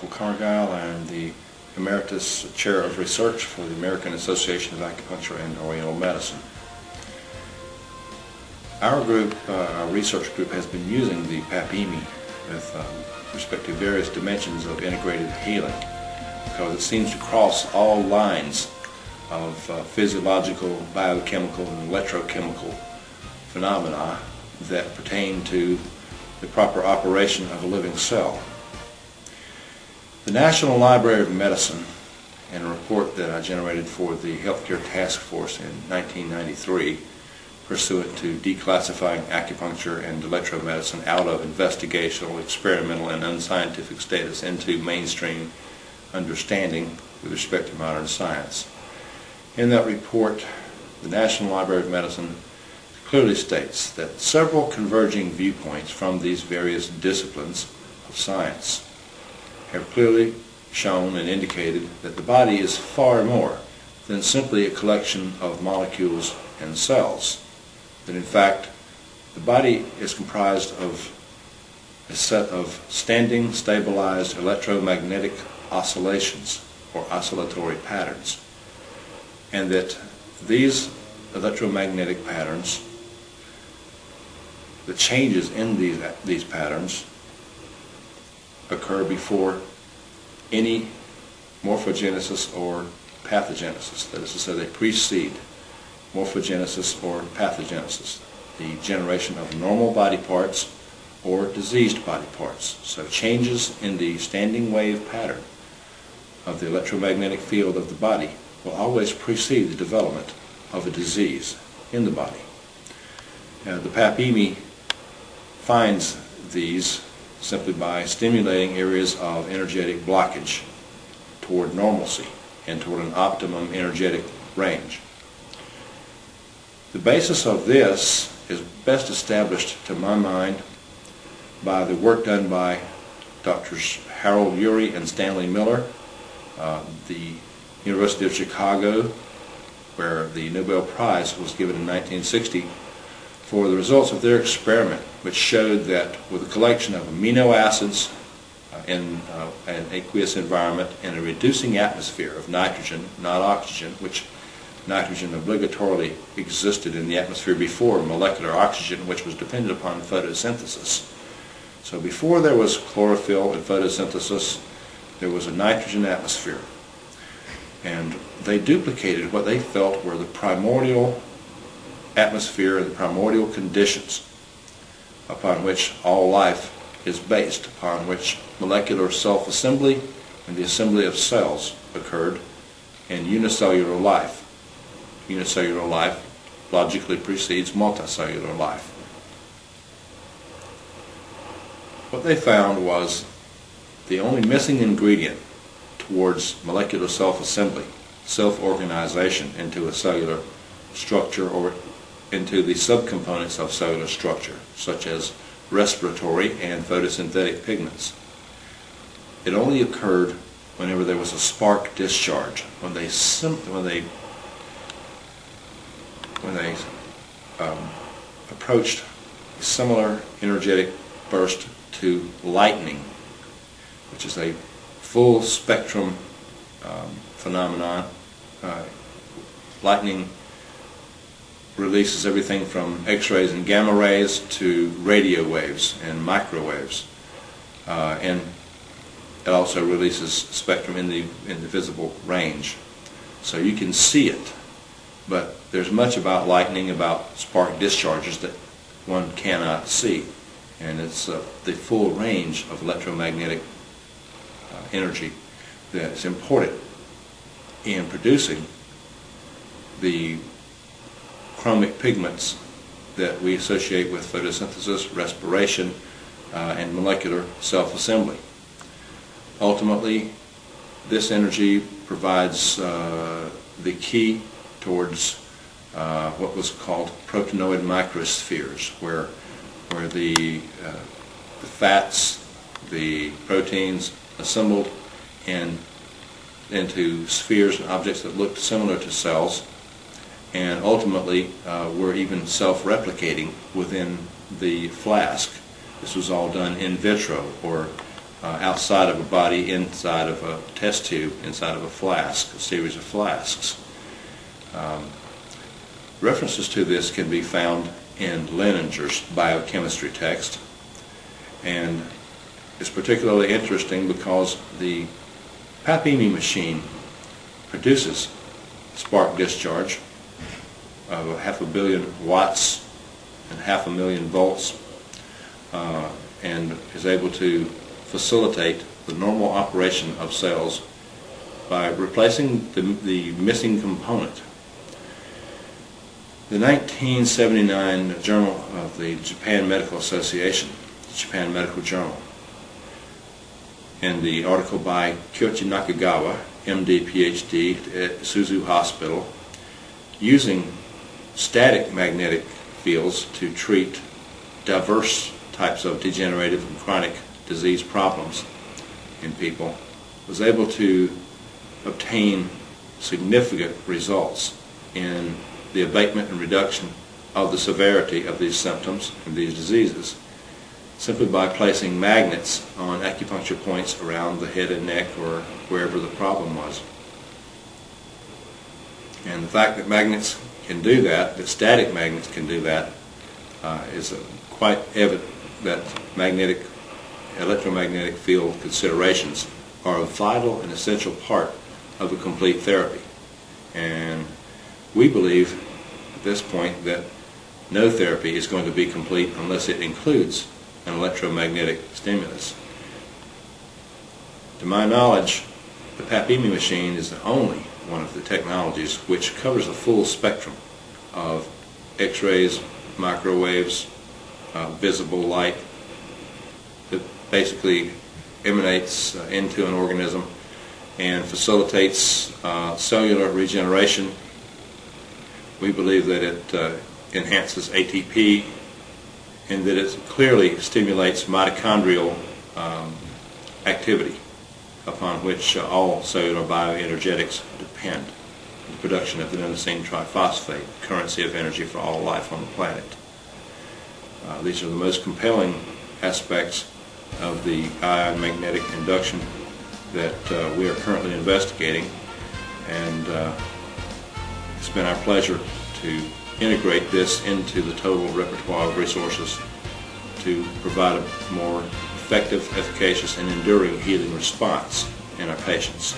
Michael Cargile. I'm the Emeritus Chair of Research for the American Association of Acupuncture and Oriental Medicine. Our group, our research group, has been using the Pap-imi with respect to various dimensions of integrated healing because it seems to cross all lines of physiological, biochemical, and electrochemical phenomena that pertain to the proper operation of a living cell. The National Library of Medicine, in a report that I generated for the Healthcare Task Force in 1993, pursuant to declassifying acupuncture and electromedicine out of investigational, experimental, and unscientific status into mainstream understanding with respect to modern science. In that report, the National Library of Medicine clearly states that several converging viewpoints from these various disciplines of science have clearly shown and indicated that the body is far more than simply a collection of molecules and cells. That in fact, the body is comprised of a set of standing, stabilized electromagnetic oscillations or oscillatory patterns, and that these electromagnetic patterns, the changes in these patterns occur before any morphogenesis or pathogenesis. That is to say, they precede morphogenesis or pathogenesis, the generation of normal body parts or diseased body parts. So changes in the standing wave pattern of the electromagnetic field of the body will always precede the development of a disease in the body. The Pap-imi finds these simply by stimulating areas of energetic blockage toward normalcy and toward an optimum energetic range. The basis of this is best established, to my mind, by the work done by Drs. Harold Urey and Stanley Miller, the University of Chicago, where the Nobel Prize was given in 1960 for the results of their experiment, which showed that with a collection of amino acids in an aqueous environment and a reducing atmosphere of nitrogen, not oxygen, which nitrogen obligatorily existed in the atmosphere before molecular oxygen, which was dependent upon photosynthesis. So before there was chlorophyll and photosynthesis, there was a nitrogen atmosphere. And they duplicated what they felt were the primordial atmosphere, the primordial conditions upon which all life is based, upon which molecular self-assembly and the assembly of cells occurred, and unicellular life. Unicellular life logically precedes multicellular life. What they found was the only missing ingredient towards molecular self-assembly, self-organization into a cellular structure or into the subcomponents of cellular structure, such as respiratory and photosynthetic pigments. It only occurred whenever there was a spark discharge, when they approached a similar energetic burst to lightening, which is a full spectrum phenomenon. Lightning releases everything from X-rays and gamma rays to radio waves and microwaves, and it also releases spectrum in the visible range. So you can see it, but there's much about lightning, about spark discharges, that one cannot see, and it's the full range of electromagnetic energy that's important in producing the chromic pigments that we associate with photosynthesis, respiration, and molecular self-assembly. Ultimately, this energy provides the key towards what was called proteinoid microspheres, where the fats, the proteins assembled into spheres and objects that looked similar to cells, and ultimately were even self-replicating within the flask. This was all done in vitro, or outside of a body, inside of a test tube, inside of a flask, a series of flasks. References to this can be found in Leninger's biochemistry text, and it's particularly interesting because the Pap-imi machine produces spark discharge of 500 million watts and 500,000 volts, and is able to facilitate the normal operation of cells by replacing the missing component. The 1979 Journal of the Japan Medical Association, the Japan Medical Journal, in the article by Kyoichi Nakagawa, MD, PhD, at Suzu Hospital, using static magnetic fields to treat diverse types of degenerative and chronic disease problems in people, was able to obtain significant results in the abatement and reduction of the severity of these symptoms and these diseases, simply by placing magnets on acupuncture points around the head and neck or wherever the problem was. And the fact that magnets can do that, that static magnets can do that, is quite evident that electromagnetic field considerations are a vital and essential part of a complete therapy. And we believe at this point that no therapy is going to be complete unless it includes an electromagnetic stimulus. To my knowledge, the Pap-imi machine is the only one of the technologies which covers a full spectrum of X-rays, microwaves, visible light that basically emanates into an organism and facilitates cellular regeneration. We believe that it enhances ATP and that it clearly stimulates mitochondrial activity, upon which all cellular bioenergetics depend. The production of adenosine triphosphate, currency of energy for all life on the planet. These are the most compelling aspects of the ion magnetic induction that we are currently investigating, and it's been our pleasure to integrate this into the total repertoire of resources to provide a more effective, efficacious, and enduring healing response in our patients.